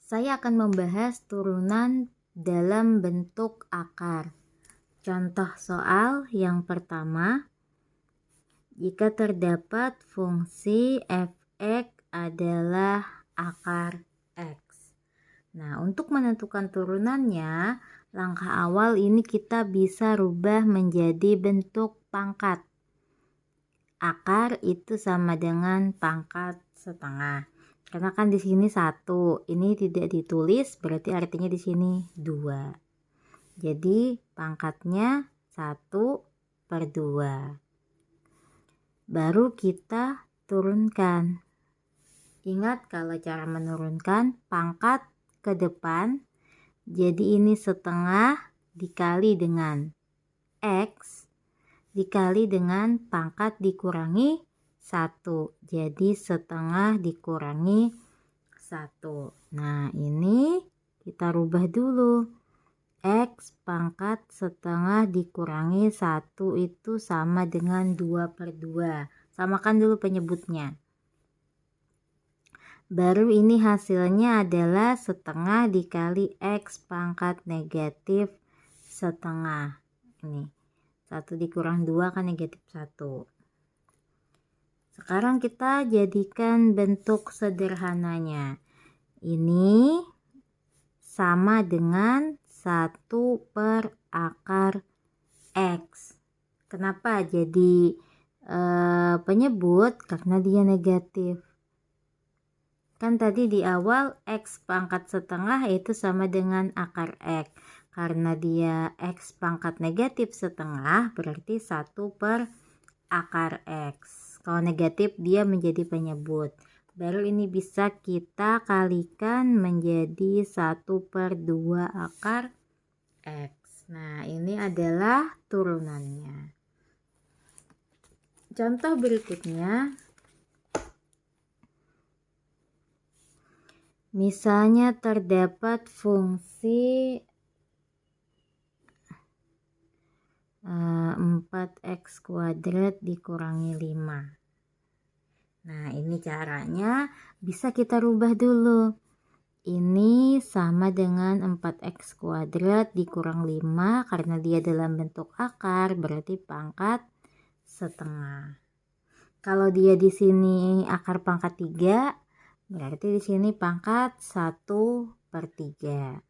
Saya akan membahas turunan dalam bentuk akar. Contoh soal yang pertama, jika terdapat fungsi f(x) adalah akar x. Nah, untuk menentukan turunannya, langkah awal ini kita bisa rubah menjadi bentuk pangkat. Akar itu sama dengan pangkat setengah. Karena kan di sini 1, ini tidak ditulis, berarti artinya di sini 2. Jadi pangkatnya 1/2. Baru kita turunkan. Ingat kalau cara menurunkan, pangkat ke depan, jadi ini setengah dikali dengan x dikali dengan pangkat dikurangi 1, jadi setengah dikurangi 1. Nah, ini kita rubah dulu. X pangkat setengah dikurangi 1 itu sama dengan 2/2. Samakan dulu penyebutnya. Baru ini hasilnya adalah setengah dikali X pangkat negatif setengah. Ini 1 dikurang 2 kan negatif 1. Sekarang kita jadikan bentuk sederhananya. Ini sama dengan 1 per akar X. Kenapa jadi penyebut? Karena dia negatif. Kan tadi di awal X pangkat setengah itu sama dengan akar X. Karena dia X pangkat negatif setengah, berarti 1 per akar X. Kalau negatif dia menjadi penyebut. Baru ini bisa kita kalikan menjadi 1/2 akar X. Nah, ini adalah turunannya. Contoh berikutnya, misalnya terdapat fungsi 4x² dikurangi 5. Nah, ini caranya bisa kita rubah dulu. Ini sama dengan 4x² dikurang 5 karena dia dalam bentuk akar, berarti pangkat setengah. Kalau dia di sini akar pangkat 3, berarti di sini pangkat 1/3.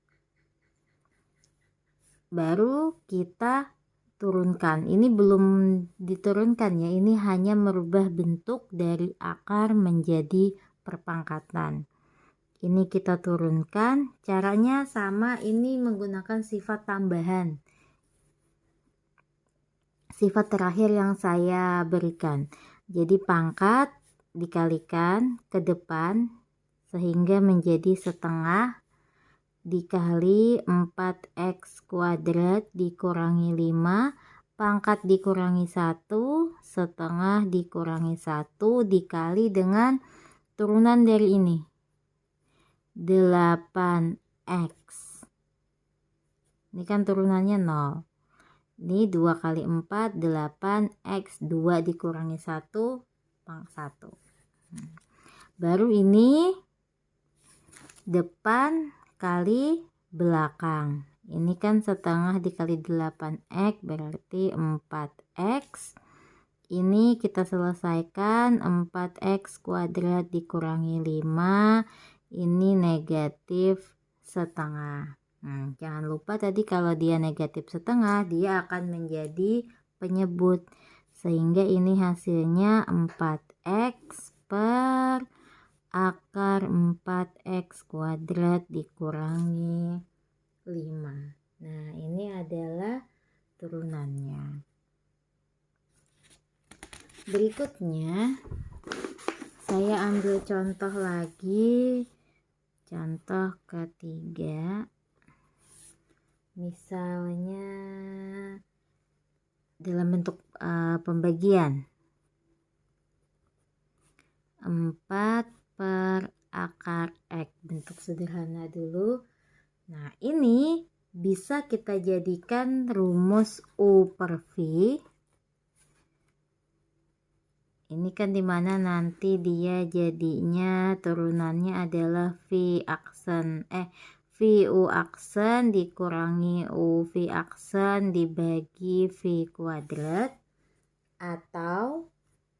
Baru kita turunkan. Ini belum diturunkan ya, ini hanya merubah bentuk dari akar menjadi perpangkatan. Ini kita turunkan, caranya sama, ini menggunakan sifat tambahan. Sifat terakhir yang saya berikan. Jadi pangkat dikalikan ke depan sehingga menjadi setengah dikali 4x² dikurangi 5, pangkat dikurangi 1, setengah dikurangi 1 dikali dengan turunan dari ini 8x. Ini kan turunannya 0. Ini 2 kali 4 8x, 2 dikurangi 1 pangkat 1. Baru ini depan kali belakang. Ini kan setengah dikali 8x berarti 4x. Ini kita selesaikan, 4x² dikurangi 5. Ini negatif setengah. Jangan lupa tadi kalau dia negatif setengah, dia akan menjadi penyebut. Sehingga ini hasilnya 4x per akar 4x² dikurangi 5. Nah, ini adalah turunannya. Berikutnya saya ambil contoh lagi. Contoh ketiga, misalnya dalam bentuk pembagian 4 per akar X, bentuk sederhana dulu. Nah, ini bisa kita jadikan rumus U per V. Ini kan dimana nanti dia jadinya turunannya adalah V U aksen dikurangi U V aksen dibagi V kuadrat, atau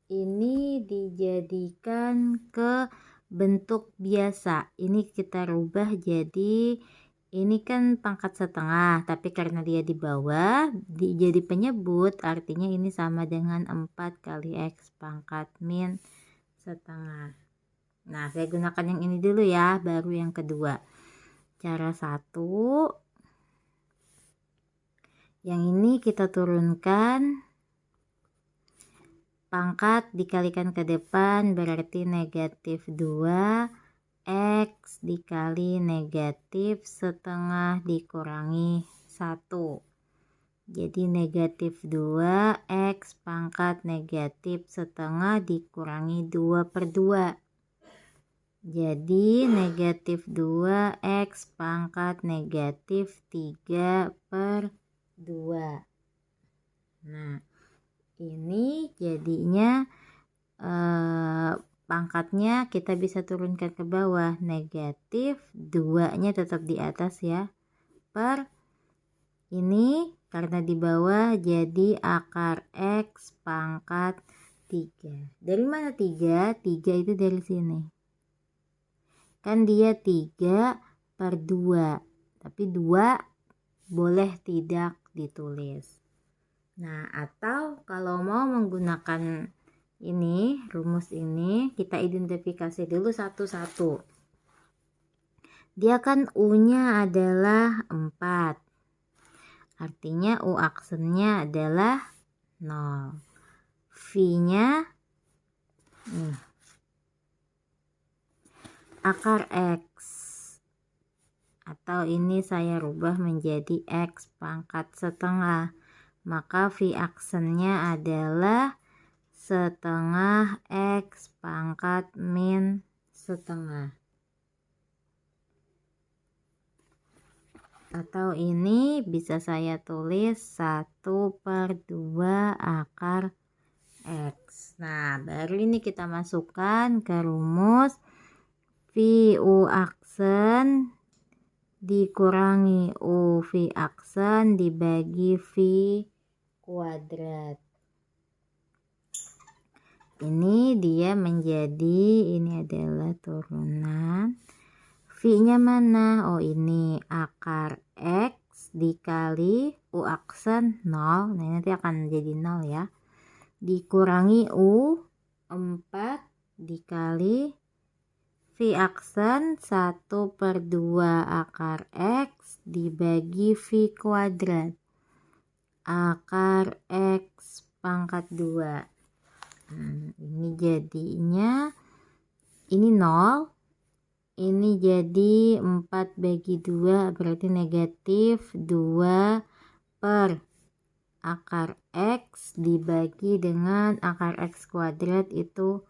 ini dijadikan ke bentuk biasa. Ini kita rubah jadi, ini kan pangkat setengah, tapi karena dia di bawah jadi penyebut, artinya ini sama dengan 4 kali X pangkat min setengah. Nah, saya gunakan yang ini dulu ya, baru yang kedua. Cara 1, yang ini kita turunkan, pangkat dikalikan ke depan berarti negatif 2 X dikali negatif setengah dikurangi 1. Jadi negatif 2 X pangkat negatif setengah dikurangi 2/2. Jadi negatif 2 X pangkat negatif 3/2. Nah, ini jadinya pangkatnya kita bisa turunkan ke bawah, negatif 2-nya tetap di atas ya, per ini karena di bawah jadi akar X pangkat 3. Dari mana 3? 3 itu dari sini. Kan dia 3/2. Tapi 2 boleh tidak ditulis. Nah, atau kalau mau menggunakan ini, rumus ini, kita identifikasi dulu satu-satu. Dia kan U-nya adalah 4. Artinya U aksennya adalah 0. V-nya akar X. Atau ini saya rubah menjadi X pangkat setengah. Maka V aksennya adalah setengah X pangkat min setengah. Atau ini bisa saya tulis 1/2 akar X. Nah, baru ini kita masukkan ke rumus V U aksen dikurangi U V aksen dibagi V kuadrat. Ini dia menjadi, ini adalah turunan. V-nya mana? Oh, ini akar X dikali U aksen 0. Nah, nanti akan jadi 0 ya. Dikurangi U 4 dikali V aksen 1/2 akar X dibagi V kuadrat. Akar X pangkat 2. Ini jadinya, ini 0. Ini jadi 4/2 berarti negatif 2 per akar X dibagi dengan akar X kuadrat itu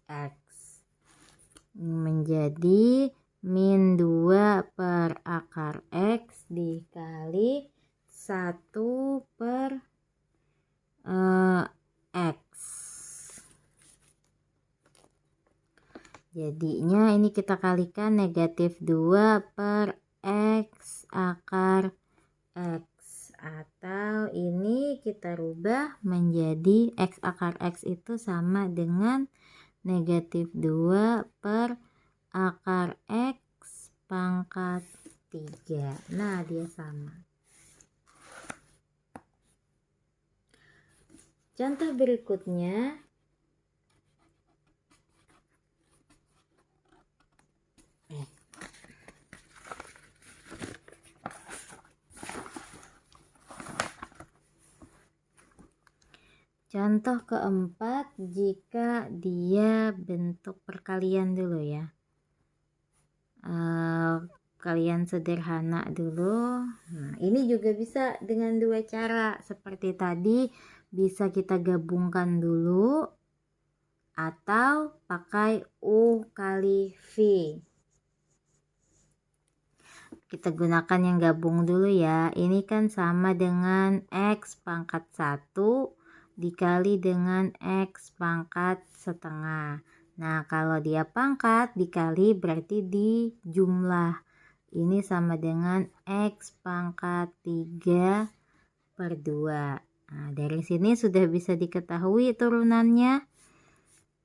X. Menjadi min 2 per akar X dikali 1/X. Jadinya ini kita kalikan negatif 2 per X akar X. Atau ini kita rubah menjadi X akar X itu sama dengan negatif 2 per akar X pangkat 3. Nah, dia sama. Contoh berikutnya, contoh keempat, jika dia bentuk perkalian dulu ya. Kalian sederhana dulu. Nah, ini juga bisa dengan 2 cara. Seperti tadi, bisa kita gabungkan dulu atau pakai U kali V. Kita gunakan yang gabung dulu ya. Ini kan sama dengan X pangkat 1 dikali dengan X pangkat setengah. Nah, kalau dia pangkat dikali berarti dijumlah. Ini sama dengan X pangkat 3/2. Nah, dari sini sudah bisa diketahui turunannya.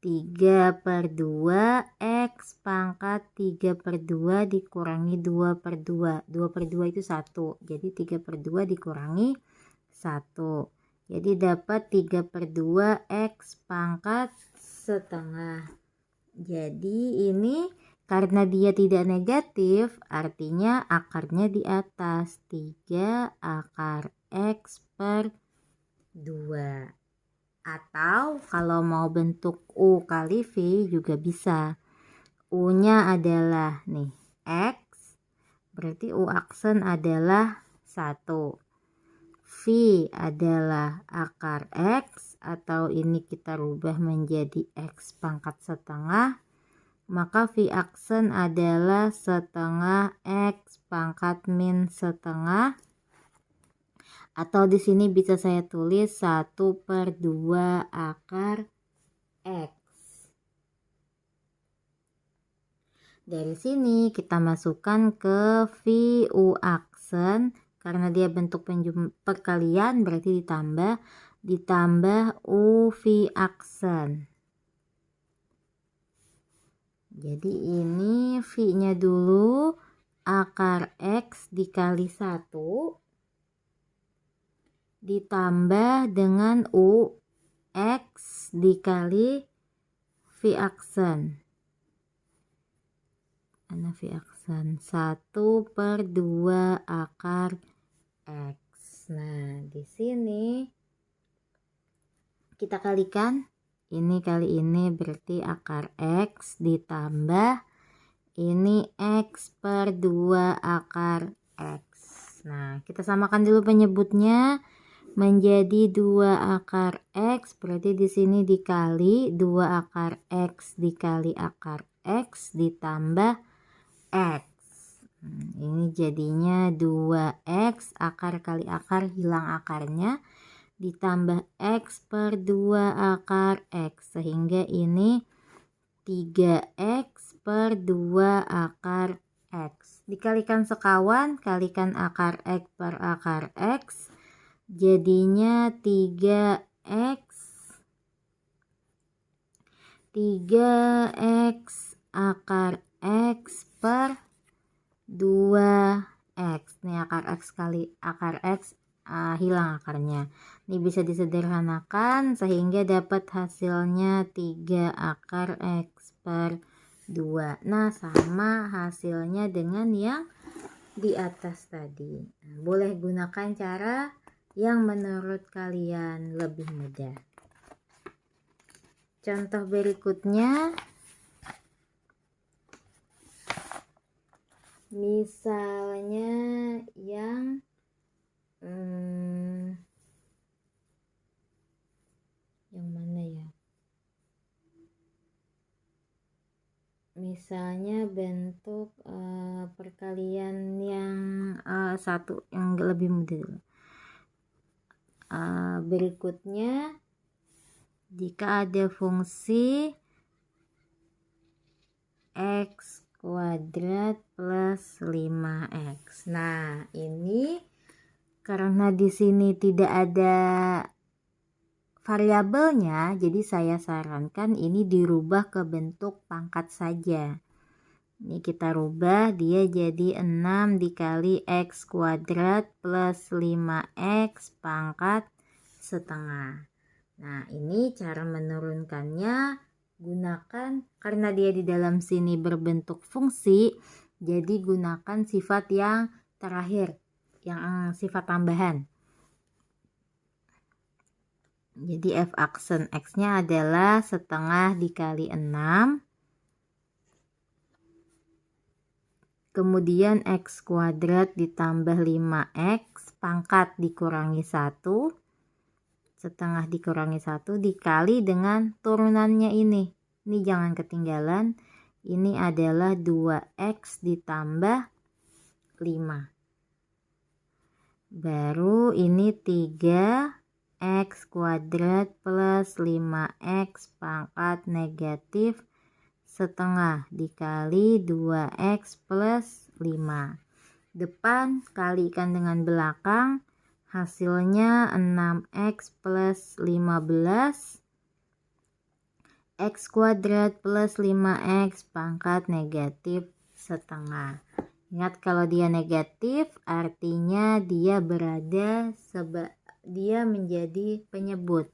3/2 X pangkat 3/2 dikurangi 2/2. 2/2 itu 1. Jadi 3/2 dikurangi 1. Jadi dapat 3/2 X pangkat setengah. Jadi ini karena dia tidak negatif, artinya akarnya di atas. 3 akar X per 2. Atau kalau mau bentuk U kali V juga bisa. U-nya adalah nih X, berarti U aksen adalah 1. V adalah akar X, atau ini kita rubah menjadi X pangkat setengah, maka V aksen adalah setengah X pangkat min setengah, atau di sini bisa saya tulis 1/2 akar X. Dari sini kita masukkan ke V U aksen, karena dia bentuk perkalian berarti ditambah U V aksen. Jadi ini V-nya dulu akar X dikali 1 ditambah dengan U X dikali V aksen. Mana V aksen? 1/2 akar X. Nah, di sini kita kalikan. Ini kali ini berarti akar X ditambah ini X/2 akar X. Nah, kita samakan dulu penyebutnya menjadi 2 akar X, berarti di sini dikali 2 akar X dikali akar X ditambah X. Ini jadinya 2X, akar kali akar hilang akarnya, ditambah X/2 akar X, sehingga ini 3X/2 akar X. Dikalikan sekawan, kalikan akar X per akar X, jadinya 3X akar X per 2X. Nih akar X kali akar X hilang akarnya. Ini bisa disederhanakan sehingga dapat hasilnya 3 akar X per 2. Nah, sama hasilnya dengan yang di atas tadi. Boleh gunakan cara yang menurut kalian lebih mudah. Contoh berikutnya, misalnya yang mana ya? Misalnya bentuk perkalian yang satu yang lebih mudah. Berikutnya, jika ada fungsi X kuadrat plus 5X. Nah, ini karena di sini tidak ada variabelnya, jadi saya sarankan ini dirubah ke bentuk pangkat saja. Ini kita rubah, dia jadi 6 dikali X kuadrat plus 5X pangkat setengah. Nah, ini cara menurunkannya, gunakan, karena dia di dalam sini berbentuk fungsi, jadi gunakan sifat yang terakhir, yang sifat tambahan. Jadi F aksen X-nya adalah setengah dikali 6. Kemudian X kuadrat ditambah 5X pangkat dikurangi 1. Setengah dikurangi 1 dikali dengan turunannya ini. Ini jangan ketinggalan. Ini adalah 2X ditambah 5. Baru ini 3 X kuadrat plus 5X pangkat negatif setengah dikali 2X plus 5. Depan kalikan dengan belakang, hasilnya 6X plus 15 X kuadrat plus 5X pangkat negatif setengah. Ingat, kalau dia negatif artinya dia dia menjadi penyebut.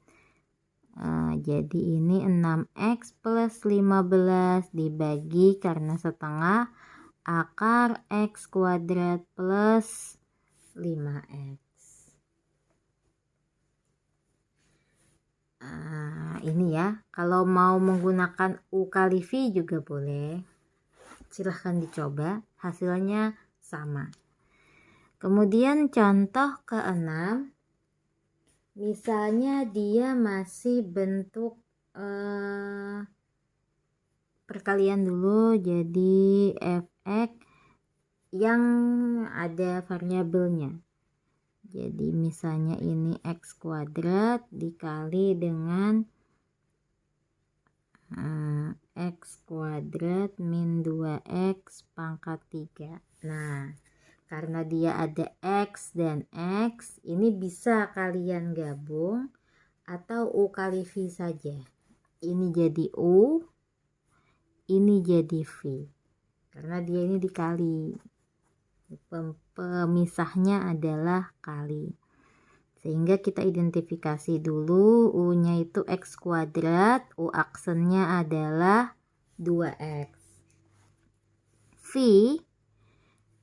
Jadi ini 6X plus 15 dibagi karena setengah akar X kuadrat plus 5X. Ini ya, kalau mau menggunakan U kali V juga boleh, silahkan dicoba, hasilnya sama. Kemudian contoh ke-6, misalnya dia masih bentuk perkalian dulu, jadi fx yang ada variabelnya. Jadi misalnya ini X kuadrat dikali dengan X kuadrat min 2X pangkat 3. Nah, karena dia ada X dan X, ini bisa kalian gabung atau U kali V saja. Ini jadi U, ini jadi V. Karena dia ini dikali. Pemisahnya adalah kali. Sehingga kita identifikasi dulu, U-nya itu X kuadrat, U aksennya adalah 2X. V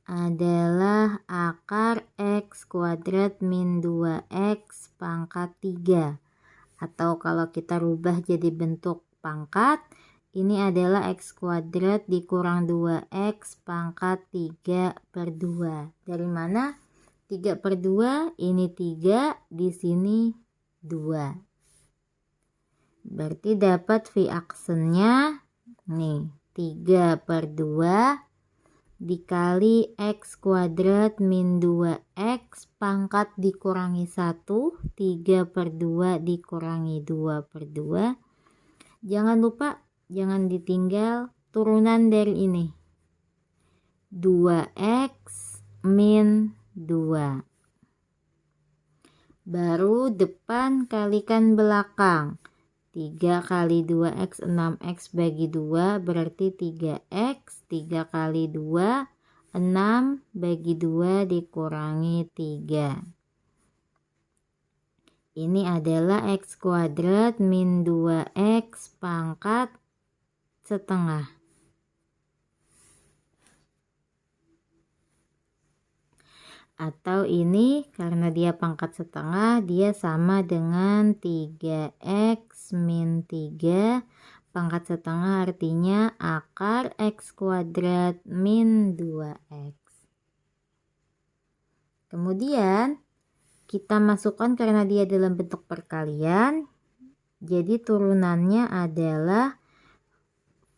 adalah akar X kuadrat min 2X pangkat 3. Atau kalau kita rubah jadi bentuk pangkat, ini adalah X kuadrat dikurang 2X pangkat 3/2. Dari mana? 3/2, ini 3, di sini 2. Berarti dapat V aksennya nih 3/2 dikali X kuadrat min 2X pangkat dikurangi 1, 3/2 dikurangi 2/2. Jangan lupa, jangan ditinggal turunan dari ini, 2X min 2. Baru depan kalikan belakang, 3 kali 2X 6X bagi 2 berarti 3X, 3 kali 2 6 bagi 2 dikurangi 3. Ini adalah X kuadrat min 2X pangkat setengah. Atau ini karena dia pangkat setengah, dia sama dengan 3X min 3 pangkat setengah, artinya akar X kuadrat min 2X. Kemudian kita masukkan karena dia dalam bentuk perkalian, jadi turunannya adalah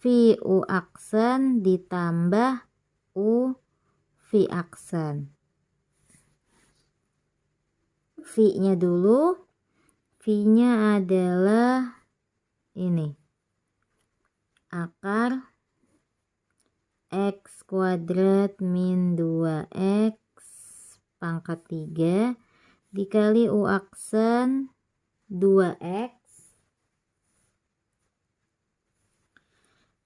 V U aksen ditambah U V aksen. V-nya dulu, V-nya adalah ini, akar X kuadrat min 2X pangkat 3 dikali U aksen 2X,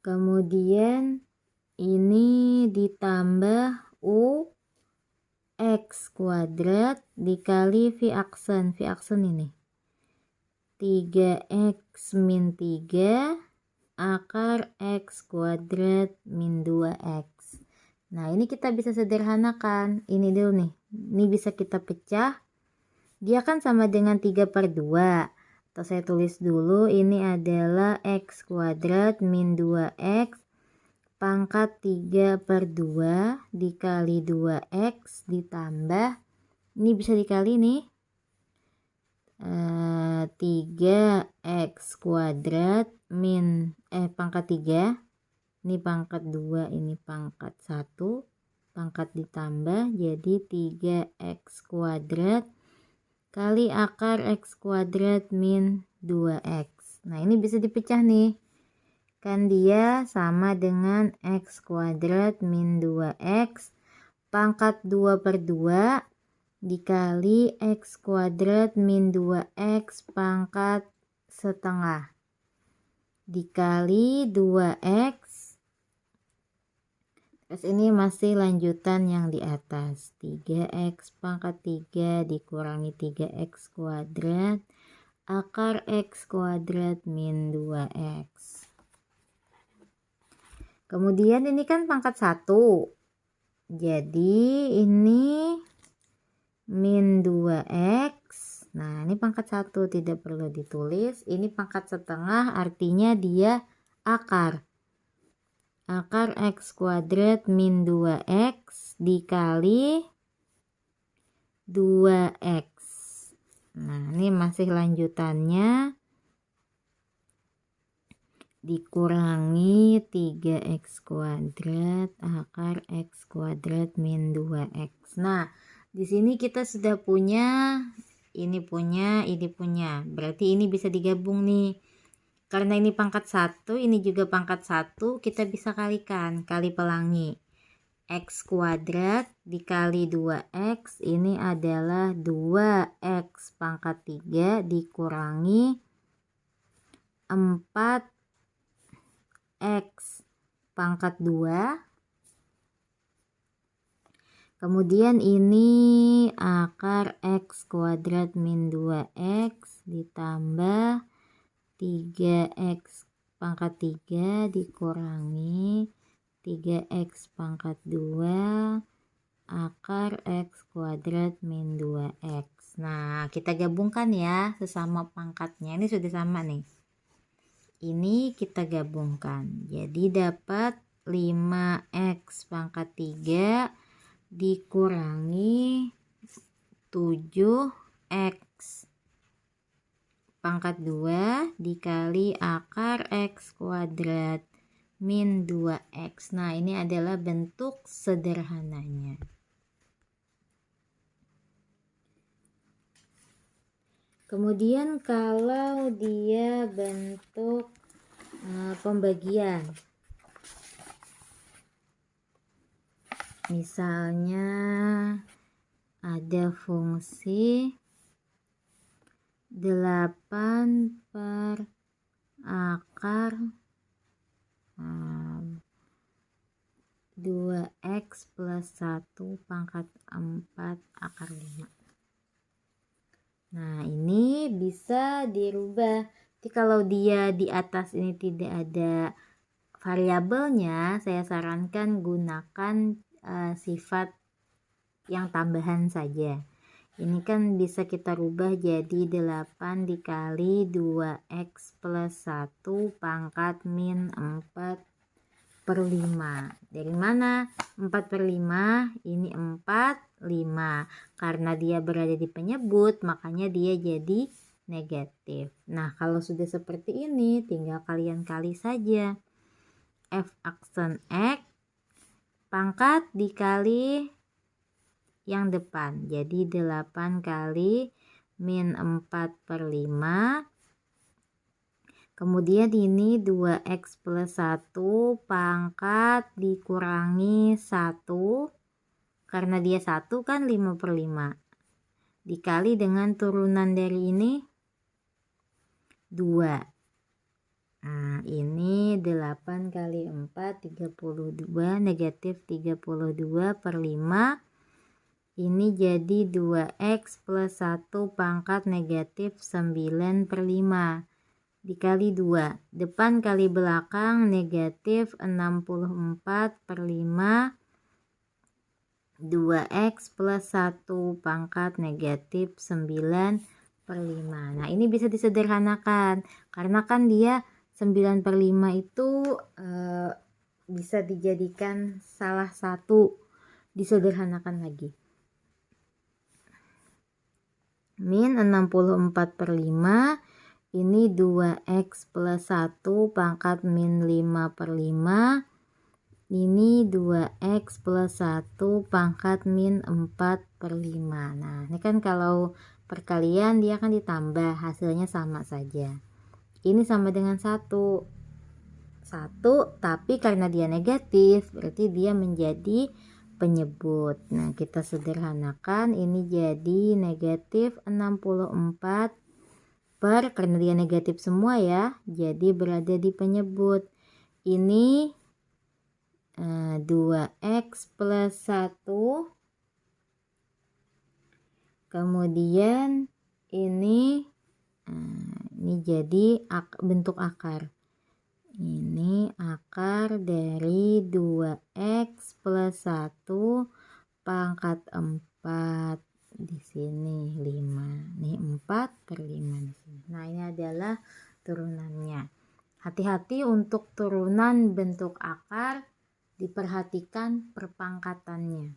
kemudian ini ditambah U X kuadrat dikali V aksen. V aksen ini 3X min 3 akar X kuadrat min 2X. Nah, ini kita bisa sederhanakan. Ini dulu nih. Ini bisa kita pecah. Dia kan sama dengan 3/2. Atau saya tulis dulu, ini adalah X kuadrat min 2X pangkat 3/2 dikali 2X ditambah, ini bisa dikali nih, 3X kuadrat min pangkat 3, ini pangkat 2, ini pangkat 1, pangkat ditambah jadi 3X kuadrat kali akar X kuadrat min 2X. Nah ini bisa dipecah nih. Kan dia sama dengan X kuadrat min 2X pangkat 2 per 2 dikali X kuadrat min 2X pangkat setengah dikali 2X. Terus ini masih lanjutan yang di atas, 3X pangkat 3 dikurangi 3X kuadrat akar X kuadrat min 2X. Kemudian ini kan pangkat 1, jadi ini min 2X. Nah ini pangkat 1 tidak perlu ditulis, ini pangkat setengah artinya dia akar X kuadrat min 2X dikali 2X. Nah ini masih lanjutannya dikurangi 3X kuadrat akar X kuadrat min 2X. Nah di sini kita sudah punya ini punya, berarti ini bisa digabung nih. Karena ini pangkat 1, ini juga pangkat 1, kita bisa kalikan, kali pelangi. X kuadrat dikali 2X, ini adalah 2X pangkat 3 dikurangi 4X pangkat 2. Kemudian ini akar X kuadrat min 2X ditambah 3X pangkat 3 dikurangi 3X pangkat 2 akar X kuadrat min 2X. Nah kita gabungkan ya sesama pangkatnya, ini sudah sama nih, ini kita gabungkan jadi dapat 5X pangkat 3 dikurangi 7X pangkat 2 dikali akar X kuadrat min 2X. Nah ini adalah bentuk sederhananya. Kemudian kalau dia bentuk pembagian, misalnya ada fungsi 8 per akar 2X plus 1 pangkat 4 akar 5. Nah ini bisa dirubah. Jadi kalau dia di atas ini tidak ada variabelnya, saya sarankan gunakan sifat yang tambahan saja. Ini kan bisa kita rubah jadi 8 dikali 2X plus 1 pangkat min 4 per 5. Dari mana 4 per 5? Ini 4, 5. Karena dia berada di penyebut, makanya dia jadi negatif. Nah kalau sudah seperti ini tinggal kalian kali saja. F aksen X pangkat dikali yang depan, jadi 8 kali min 4 per 5. Kemudian ini 2X plus 1 pangkat dikurangi 1, karena dia 1 kan 5 per 5 dikali dengan turunan dari ini 2. Nah ini 8 kali 4 32, negatif 32 per 5. Ini jadi 2X plus 1 pangkat negatif 9 per 5 dikali 2. Depan kali belakang negatif 64 per 5. 2X plus 1 pangkat negatif 9 per 5. Nah ini bisa disederhanakan. Karena kan dia 9 per 5 itu bisa dijadikan salah satu. Disederhanakan lagi. Min 64 per 5, ini 2X plus 1 pangkat min 5 per 5, ini 2X plus 1 pangkat min 4 per 5. Nah ini kan kalau perkalian dia akan ditambah, hasilnya sama saja. Ini sama dengan 1 tapi karena dia negatif berarti dia menjadi penyebut. Nah, kita sederhanakan, ini jadi negatif 64 karena dia negatif semua ya, jadi berada di penyebut. Ini 2x plus 1, kemudian ini jadi bentuk akar. Ini akar dari 2x plus 1 pangkat 4. Di sini 5. Nih 4/5 di sini. Nah, ini adalah turunannya. Hati-hati untuk turunan bentuk akar, diperhatikan perpangkatannya.